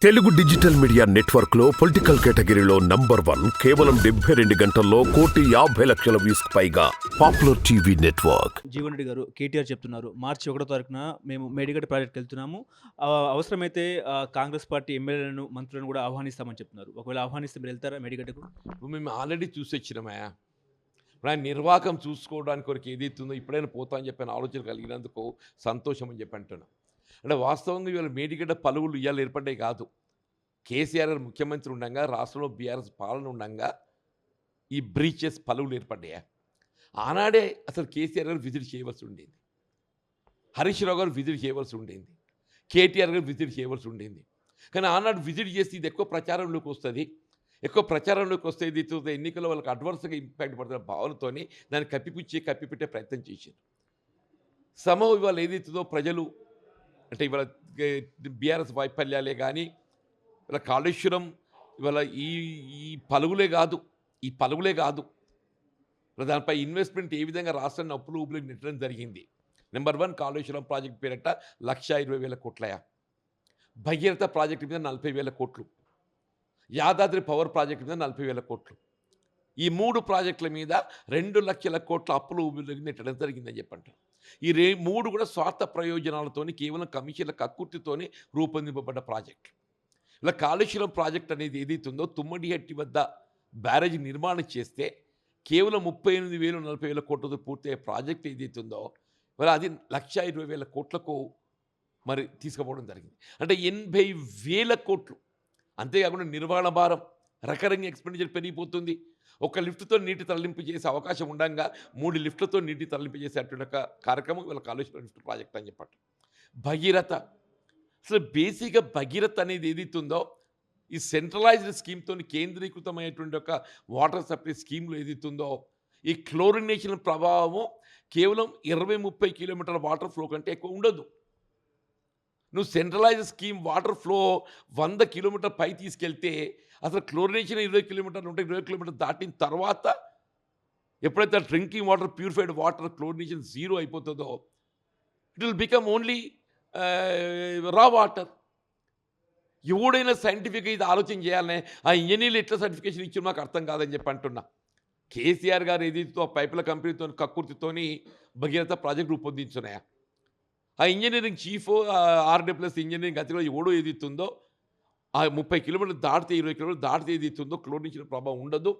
Telugu digital media network లో political కేటగిరీలో number 1 కేవలం 72 గంటల్లో 1,50,00,000 వ్యూస్ పైగా popular TV network. Jeevan Reddy గారు కేటీఆర్ చెప్తున్నారు మార్చి 1వ తారీఖున మేము మేడిగడ్డ ప్రాజెక్ట్కి వెళ్తున్నాము. అవసరమైతే కాంగ్రెస్ పార్టీ ఎమ్మెల్యేలను మంత్రులను కూడా ఆహ్వానిస్తామని చెప్తున్నారు. ఒకవేళ ఆహ్వానిస్తే మీరు వెళ్తారా మేడిగడ్డకు? ఇప్పుడు మేము ఆల్రెడీ చూసి వచ్చినామయ్యా. ఇప్పుడు ఆయన నిర్వాహకం చూసుకోవడానికి వరకు ఏదైతుందో ఇప్పుడైనా పోతా అని చెప్పిన ఆలోచన కలిగినందుకు సంతోషం అని చెప్పి అంటున్నాను. అంటే వాస్తవంగా ఇవాళ మేడిగడ్డ పలువులు ఇవాళ ఏర్పడ్డాయి కాదు. కేసీఆర్ గారు ముఖ్యమంత్రి ఉండగా రాష్ట్రంలో బీఆర్ఎస్ పాలన ఉండగా ఈ బ్రీచెస్ పలువులు ఏర్పడ్డాయా. ఆనాడే అసలు కేసీఆర్ గారు విజిట్ చేయవలసి ఉండేది, హరీష్ రావు గారు విజిట్ చేయవలసి ఉండేది, కేటీఆర్ గారు విజిట్ చేయవలసి ఉండేది. కానీ ఆనాడు విజిట్ చేసి ఇది ఎక్కువ ప్రచారంలోకి వస్తుంది, ఎక్కువ ప్రచారంలోకి వస్తే ఇది ఎన్నికల్లో వాళ్ళకి అడ్వర్స్గా ఇంపాక్ట్ పడుతున్న భావనతోని దాన్ని కప్పిపెట్టే ప్రయత్నం చేశారు. సమూహం ఇవాళ ఏదైతుందో ప్రజలు అంటే ఇవాళ బీఆర్ఎస్ వైఫల్యాలే కానీ ఇవాళ కాళేశ్వరం ఇవాళ ఈ ఈ పలువులే కాదు దానిపై ఇన్వెస్ట్మెంట్ ఏ విధంగా రాష్ట్రాన్ని అప్పులు ఊపులకు నెట్టడం జరిగింది. నెంబర్ 1 కాళేశ్వరం ప్రాజెక్ట్ పేరట 1,20,000 కోట్లయా. భగీరథ ప్రాజెక్టు మీద 40,000 కోట్లు, యాదాద్రి పవర్ ప్రాజెక్టు మీద 40,000 కోట్లు. ఈ 3 ప్రాజెక్టుల మీద 2,00,000 కోట్ల అప్పులు ఊబిలోకి నెట్టడం జరిగిందని చెప్పంటారు. ఈ 3 కూడా స్వార్థ ప్రయోజనాలతోని కేవలం కమిషన్ల కక్కుర్తితోని రూపొందింపబడ్డ ప్రాజెక్టులు. ఇలా కాళేశ్వరం ప్రాజెక్ట్ అనేది ఏదైతుందో తుమ్మడిహట్టి వద్ద బ్యారేజ్ నిర్మాణం చేస్తే కేవలం 38,000-40,000 కోట్లతో పూర్తయ్యే ప్రాజెక్ట్ ఏదైతుందో మరి అది 1,20,000 కోట్లకు మరి తీసుకుపోవడం జరిగింది. అంటే 80,000 కోట్లు. అంతేకాకుండా నిర్వహణ భారం, రికరింగ్ ఎక్స్పెండిచర్ పెరిగిపోతుంది. ఒక లిఫ్ట్తో నీటి తరలింపు చేసే అవకాశం ఉండగా 3 లిఫ్ట్లతో నీటి తరలింపు చేసేటువంటి ఒక కార్యక్రమం వీళ్ళ కాళేశ్వరం లిఫ్ట్ ప్రాజెక్ట్ అని చెప్పండి. భగీరథ అసలు బేసిక్గా భగీరథ అనేది ఏదైతుందో ఈ సెంట్రలైజ్డ్ స్కీమ్తో కేంద్రీకృతమైనటువంటి ఒక వాటర్ సప్లై స్కీమ్లో ఏదైతుందో ఈ క్లోరినేషన్ ప్రభావము కేవలం 20-30 కిలోమీటర్ల వాటర్ ఫ్లో కంటే ఎక్కువ ఉండదు. నువ్వు centralised scheme water flow 100 kilometre పై తీసుకెళ్తే అసలు క్లోరినేషన్ 20 కిలోమీటర్లు ఉంటే 20 కిలోమీటర్లు దాటిన తర్వాత ఎప్పుడైతే drinking water purified water chlorination 0 అయిపోతుందో ఇట్ విల్ బికమ్ ఓన్లీ రా వాటర్. ఎవడైనా సైంటిఫిక్గా ఇది ఆలోచన చేయాలనే ఆ ఇంజనీర్లు ఎట్లా సర్టిఫికేషన్ ఇచ్చి నాకు అర్థం కాదని చెప్పి అంటున్నా. కేసీఆర్ గారు ఏదైతే పైపుల కంపెనీతో కక్కుర్తితోని భగీరథ ప్రాజెక్ట్ రూపొందించున్నాయా. ఆ ఇంజనీరింగ్ చీఫ్ RW+ ఇంజనీరింగ్ అతిలో ఎవడో ఏదైతుందో ఆ 30 కిలోమీటర్లు దాటితే 20 కిలోమీటర్లు దాటితే ఏదైతుందో క్లోరినేషన్ ప్రభావం ఉండదు.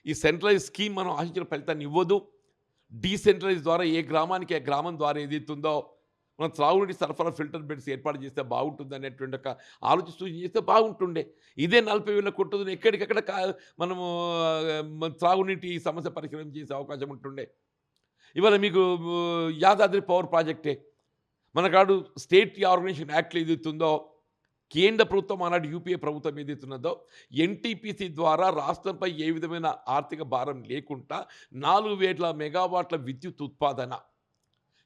ఈ సెంట్రలైజ్ స్కీమ్ మనం ఆశించిన ఫలితాన్ని ఇవ్వదు. డీసెంట్రలైజ్ ద్వారా ఏ గ్రామానికి ఆ గ్రామం ద్వారా ఏదైతుందో మనం త్రాగునీటి సరఫరా ఫిల్టర్ బెడ్స్ ఏర్పాటు చేస్తే బాగుంటుంది అనేటువంటి ఒక ఆలోచన సూచన చేస్తే బాగుంటుండే. ఇదే 40,000 కోట్లను ఎక్కడికక్కడ మనము త్రాగునీటి సమస్య పరిష్కారం చేసే అవకాశం ఉంటుండే. ఇవాళ మీకు యాదాద్రి పవర్ ప్రాజెక్టే మనకాడు స్టేట్ ఆర్గనైజేషన్ యాక్ట్లో ఏదైతుందో కేంద్ర ప్రభుత్వం ఆనాడు యూపీఏ ప్రభుత్వం ఏదైతున్నదో NTPC ద్వారా రాష్ట్రంపై ఏ విధమైన ఆర్థిక భారం లేకుండా 4,000 మెగావాట్ల విద్యుత్ ఉత్పాదన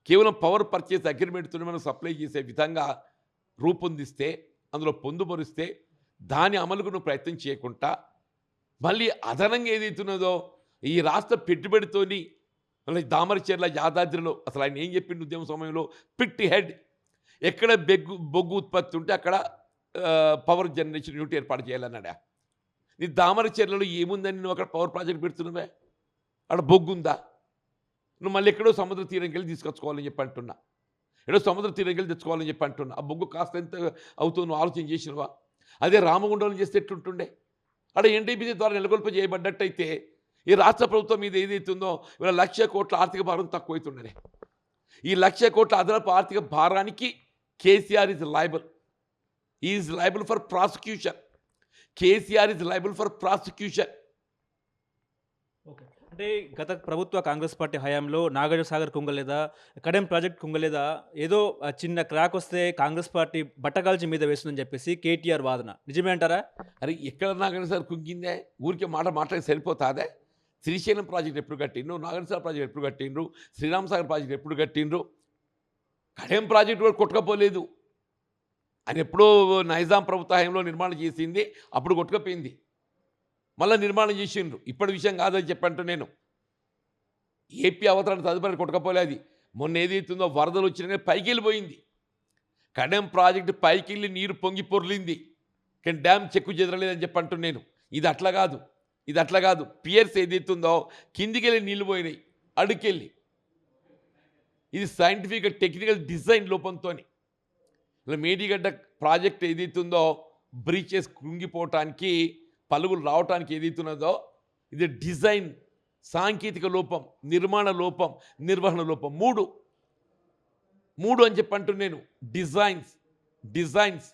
కేవలం పవర్ పర్చేస్ అగ్రిమెంట్తో మనం సప్లై చేసే విధంగా రూపొందిస్తే అందులో పొందుపరిస్తే దాని అమలుకు నువ్వు ప్రయత్నం చేయకుండా మళ్ళీ అదనంగా ఏదైతున్నదో ఈ రాష్ట్ర పెట్టుబడితోని మళ్ళీ దామరచెర్ల యాదాద్రిలో అసలు ఆయన ఏం చెప్పిండు ఉద్యమ సమయంలో పిట్ హెడ్ ఎక్కడ బొగ్గు ఉత్పత్తి ఉంటే అక్కడ పవర్ జనరేషన్ యూనిట్ ఏర్పాటు చేయాలన్నాడా. నీ దామరచెర్లలో ఏముందని నువ్వు అక్కడ పవర్ ప్రాజెక్ట్ పెడుతున్నావే, అక్కడ బొగ్గు ఉందా? నువ్వు మళ్ళీ ఎక్కడో సముద్ర తీరంకి వెళ్ళి తీసుకొచ్చుకోవాలని చెప్పి అంటున్నా, ఎక్కడో సముద్ర తీరంకి వెళ్ళి తెచ్చుకోవాలని చెప్పి అంటున్నా. ఆ బొగ్గు కాస్త ఎంత అవుతుందో నువ్వు ఆలోచన చేసినవా? అదే రామగుండంలో చేస్తే ఎట్లుంటుండే? అక్కడ NTPC ద్వారా నెలకొల్ప చేయబడ్డట్టయితే ఈ రాష్ట్ర ప్రభుత్వం మీద ఏదైతుందో ఇవాళ 1,00,000 కోట్ల ఆర్థిక భారం తక్కువైతుండే. ఈ 1,00,000 కోట్ల అదనపు ఆర్థిక భారానికి KCR is liable for prosecution. KCR is liable for prosecution. Okay, అంటే గత ప్రభుత్వ కాంగ్రెస్ పార్టీ హయాంలో నాగార్జున సాగర్ కుంగలేదా, కడెం ప్రాజెక్ట్ కుంగలేదా, ఏదో చిన్న క్రాక్ వస్తే కాంగ్రెస్ పార్టీ బట్టగాల్చి మీద వేస్తుందని చెప్పేసి కేటీఆర్ వాదన నిజమే అంటారా? అరే ఎక్కడ నాగార్జున సార్ కుంగిందే? ఊరికే మాట్లాడి సరిపోతాదే? శ్రీశైలం ప్రాజెక్ట్ ఎప్పుడు కట్టిండ్రు, నాగార్జున ప్రాజెక్ట్ ఎప్పుడు కట్టిండ్రు, శ్రీరామ్ సాగర్ ప్రాజెక్ట్ ఎప్పుడు కట్టిండ్రు? కడెం ప్రాజెక్ట్ కూడా కొట్టుకపోలేదు. ఆయన ఎప్పుడో నైజాం ప్రభుత్వ హయాంలో నిర్మాణం చేసింది, అప్పుడు కొట్టుకపోయింది. మళ్ళీ నిర్మాణం చేసిండ్రు. ఇప్పటి విషయం కాదని చెప్పంటూ నేను ఏపీ అవతరణ తదుపరి కొట్టుకపోలేదు. మొన్న ఏదైతుందో వరదలు వచ్చినా పైకి వెళ్ళిపోయింది. కడెం ప్రాజెక్టు పైకి వెళ్ళి నీరు పొంగి పొర్లింది. కానీ డ్యామ్ చెక్కు చెదరలేదని చెప్పి అంటున్నాను నేను. ఇది అట్లా కాదు. పియర్స్ ఏదైతుందో కిందికి వెళ్ళి నీళ్ళు పోయినాయి అడుకెళ్ళి. ఇది సైంటిఫిక్ టెక్నికల్ డిజైన్ లోపంతోని. ఇలా మేడిగడ్డ ప్రాజెక్ట్ ఏదైతుందో బ్రీచెస్ కృంగిపోవటానికి పలుగులు రావటానికి ఏదైతున్నదో ఇది డిజైన్, సాంకేతిక లోపం, నిర్మాణ లోపం, నిర్వహణ లోపం. మూడు అని చెప్పి అంటున్నాను. డిజైన్స్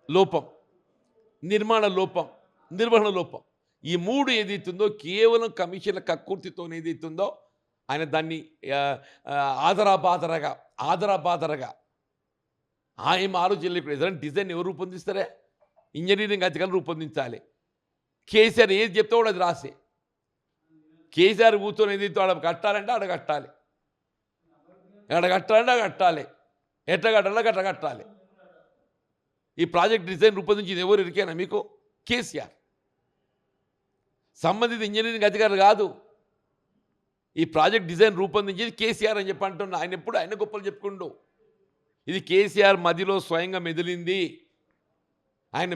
లోపం, నిర్మాణ లోపం, నిర్వహణ లోపం. ఈ మూడు ఏదైతుందో కేవలం కమిషన్ల కక్కుర్తితో ఏదైతుందో ఆయన దాన్ని ఆదరాబాదరగా ఆయన ఆలోచన లేకుండా ఏదైనా డిజైన్ ఎవరు రూపొందిస్తారే? ఇంజనీరింగ్ అధికారులు రూపొందించాలి. కేసీఆర్ ఏది చెప్తే కూడా అది రాసే. కేసీఆర్ కూర్చొని ఏదైతే ఆడ కట్టాలంటే ఆడ కట్టాలి, ఎట్లా కట్టాలి. ఈ ప్రాజెక్ట్ డిజైన్ రూపొందించింది ఎవరు ఇరికేనా మీకు? కేసీఆర్. సంబంధిత ఇంజనీరింగ్ అధికారులు కాదు. ఈ ప్రాజెక్ట్ డిజైన్ రూపొందించేది కేసీఆర్ అని చెప్పి అంటున్నా. ఆయన ఎప్పుడు ఆయన గొప్పలు చెప్పుకుంటూ ఇది కేసీఆర్ మదిలో స్వయంగా మెదిలింది. ఆయన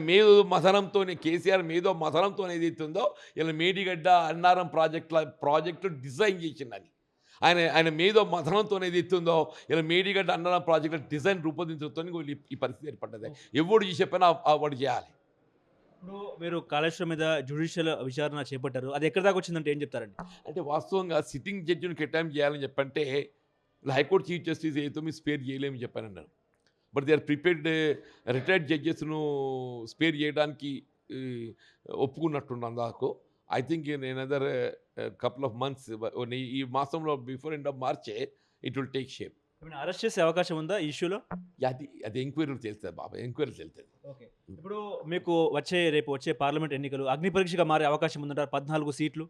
కేసీఆర్ మేధో మథనంతో ఏదైతుందో ఇలా మేడిగడ్డ అన్నారం ప్రాజెక్టు డిజైన్ చేసిందని ఆయన మేధో మథనంతో ఏదైతుందో ఇలా మేడిగడ్డ అన్నారం ప్రాజెక్టు డిజైన్ రూపొందించడంతో ఈ పరిస్థితి ఏర్పడ్డది. ఎవడు చేసే పని వాడు చేయాలి. ఇప్పుడు మీరు కాళేశ్వరం మీద జ్యుడిషియల్ విచారణ చేపట్టారు. అది ఎక్కడి దాకా వచ్చిందంటే ఏం చెప్తారండి? అంటే వాస్తవంగా సిట్టింగ్ జడ్జిని కేటాయింపు చేయాలని చెప్పంటే హైకోర్టు చీఫ్ జస్టిస్ ఏదో మీరు స్పేర్ చేయలేమని చెప్పానన్నారు. But they are prepared retired జడ్జెస్ను స్పేర్ చేయడానికి ఒప్పుకున్నట్టున్నాను. నాకు I think in another couple of months, ఈ మాసంలో బిఫోర్ ఎండ్ ఆఫ్ మార్చే it will take shape. Arrest చేసే అవకాశం ఉందా ఈ ఇష్యూలో? అది ఎంక్వైరీలు తెలుస్తుంది బాబా, ఎంక్వైరీలు తెలుస్తుంది. ఓకే. ఇప్పుడు మీకు రేపు వచ్చే పార్లమెంట్ ఎన్నికలు అగ్ని పరీక్షగా మారే అవకాశం ఉందంటారు. 14 సీట్లు.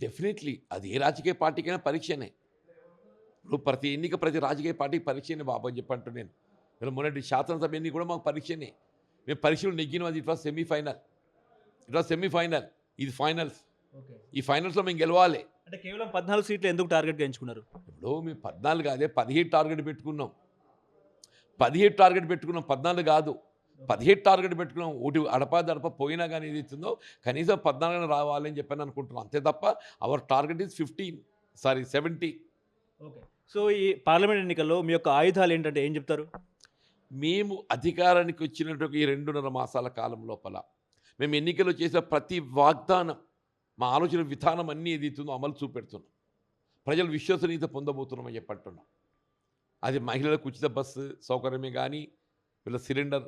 డెఫినెట్లీ అది ఏ రాజకీయ పార్టీకైనా పరీక్షనే. ఇప్పుడు ప్రతి రాజకీయ పార్టీకి పరీక్షనే బాబు అని చెప్పి అంటూ నేను. ఇలా మొన్నటి శాసనసభ ఎన్ని కూడా మాకు పరీక్షనే. మేము పరీక్షలు నెగ్గిన అది ఇట్ వాజ్ సెమీఫైనల్, ఇది ఫైనల్స్. ఈ ఫైనల్స్లో మేము గెలవాలి. అంటే కేవలం 14 సీట్లు ఎందుకు టార్గెట్గా ఎంచుకున్నారు? ఇప్పుడు మేము 14 కాదే 17 టార్గెట్ పెట్టుకున్నాం. 14 కాదు, 17 టార్గెట్ పెట్టుకున్నాం. ఒకటి అడప పోయినా కానీ ఏది ఇస్తుందో కనీసం 14 రావాలని చెప్పని అనుకుంటున్నాం. అంతే తప్ప our target is 70. Okay. So ఈ పార్లమెంట్ ఎన్నికల్లో మీ యొక్క ఆయుధాలు ఏంటంటే ఏం చెప్తారు? మేము అధికారానికి వచ్చినట్టు ఈ 2.5 మాసాల కాలం లోపల మేము ఎన్నికల్లో చేసిన ప్రతి వాగ్దానం, మా ఆలోచన విధానం అన్నీ ఏదైతుందో అమలు చూపెడుతున్నాం. ప్రజల విశ్వసనీయత పొందబోతున్నామని చెప్పంటున్నాం. అది మహిళలకు ఉచిత బస్సు సౌకర్యమే కానీ, వీళ్ళ సిలిండర్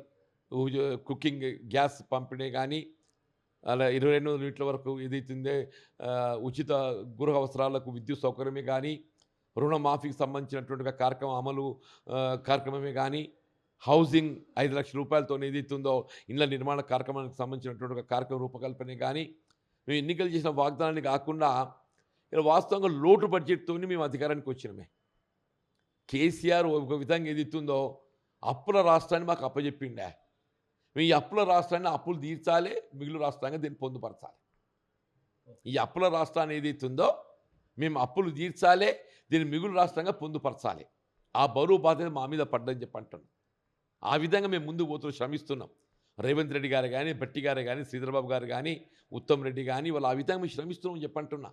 కుకింగ్ గ్యాస్ పంపిణీ కానీ, అలా 2200 యూనిట్ల వరకు ఏదైతుందే ఉచిత గృహ అవసరాలకు విద్యుత్ సౌకర్యమే కానీ, రుణమాఫీకి సంబంధించినటువంటి కార్యక్రమమే కానీ, హౌసింగ్ 5 లక్షల రూపాయలతో ఏదైతుందో ఇళ్ల నిర్మాణ కార్యక్రమానికి సంబంధించినటువంటి కార్యక్రమ రూపకల్పనే కానీ, మేము ఎన్నికలు చేసిన వాగ్దానాన్ని కాకుండా ఇలా వాస్తవంగా లోటు బడ్జెట్తో మేము అధికారానికి వచ్చినమే. కేసీఆర్ ఒక విధంగా ఏదైతుందో అప్పుల రాష్ట్రాన్ని మాకు అప్పచెప్పిండే. మేము ఈ అప్పుల రాష్ట్రాన్ని అప్పులు తీర్చాలి, మిగులు రాష్ట్రంగా దీన్ని పొందుపరచాలి. ఈ అప్పుల రాష్ట్రాన్ని ఏదైతుందో మేము అప్పులు తీర్చాలి, దీన్ని మిగులు రాష్ట్రంగా పొందుపరచాలి. ఆ బరువు బాధ్యత మా మీద పడ్డని చెప్పి అంటున్నాం. ఆ విధంగా మేము ముందుకు పోతూ శ్రమిస్తున్నాం. రేవంత్ రెడ్డి గారు కానీ, బట్టి గారు కానీ, శ్రీధర్బాబు గారు కానీ, ఉత్తమ్ రెడ్డి కానీ, వాళ్ళు ఆ విధంగా మేము శ్రమిస్తున్నామని చెప్పంటున్నా.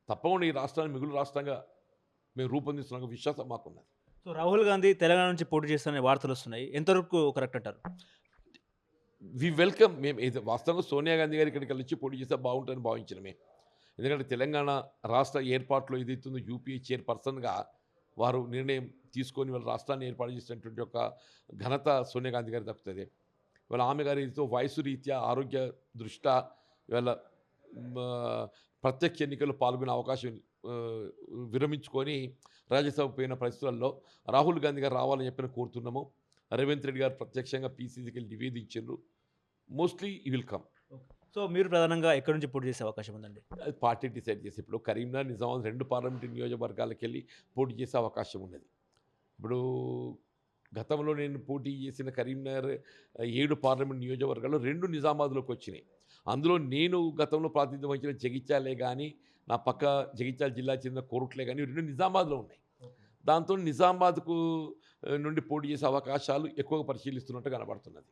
తప్పకుండా ఈ రాష్ట్రాన్ని మిగులు రాష్ట్రంగా మేము రూపొందిస్తున్న విశ్వాసం మాకున్నది. సో రాహుల్ గాంధీ తెలంగాణ నుంచి పోటీ చేస్తారనే వార్తలు వస్తున్నాయి. ఎంతవరకు కరెక్ట్ అంటారు? We welcome. మేము వాస్తవంగా సోనియా గాంధీ గారు ఇక్కడికి వచ్చి పోటీ చేస్తే బాగుంటుందని భావించినమే. ఎందుకంటే తెలంగాణ రాష్ట్ర ఏర్పాటులో ఏదైతుందో యూపీఏ చైర్పర్సన్గా వారు నిర్ణయం తీసుకొని వాళ్ళ రాష్ట్రాన్ని ఏర్పాటు చేసినటువంటి ఒక ఘనత సోనియా గాంధీ గారికి దక్కుతుంది. ఇవాళ ఆమె గారితో వయసు రీత్యా ఆరోగ్య దృష్ట్యా ఇవాళ ప్రత్యక్ష ఎన్నికల్లో పాల్గొనే అవకాశం విరమించుకొని రాజ్యసభ పోయిన పరిస్థితుల్లో రాహుల్ గాంధీ గారు రావాలని చెప్పిన కోరుతున్నాము. రేవంత్ రెడ్డి గారు ప్రత్యక్షంగా పీసీసీకి నివేదించారు. మోస్ట్లీ ఈ విల్ కమ్. సో మీరు ప్రధానంగా ఎక్కడి నుంచి పోటీ చేసే అవకాశం ఉందండి? అది పార్టీ డిసైడ్ చేసి ఇప్పుడు కరీంనగర్, నిజామాబాద్ 2 పార్లమెంటు నియోజకవర్గాలకు వెళ్ళి పోటీ చేసే అవకాశం ఉన్నది. ఇప్పుడు గతంలో నేను పోటీ చేసిన కరీంనగర్ 7 పార్లమెంట్ నియోజకవర్గాల్లో 2 నిజామాబాద్లోకి వచ్చినాయి. అందులో నేను గతంలో ప్రాతినిధ్యం వహించిన జగిత్యాలే కానీ, నా పక్క జగిత్యాల జిల్లా చెందిన కోరుట్లే కానీ 2 నిజామాబాద్లో ఉన్నాయి. దాంతో నిజామాబాద్కు నుండి పోటీ చేసే అవకాశాలు ఎక్కువగా పరిశీలిస్తున్నట్టు కనబడుతున్నది.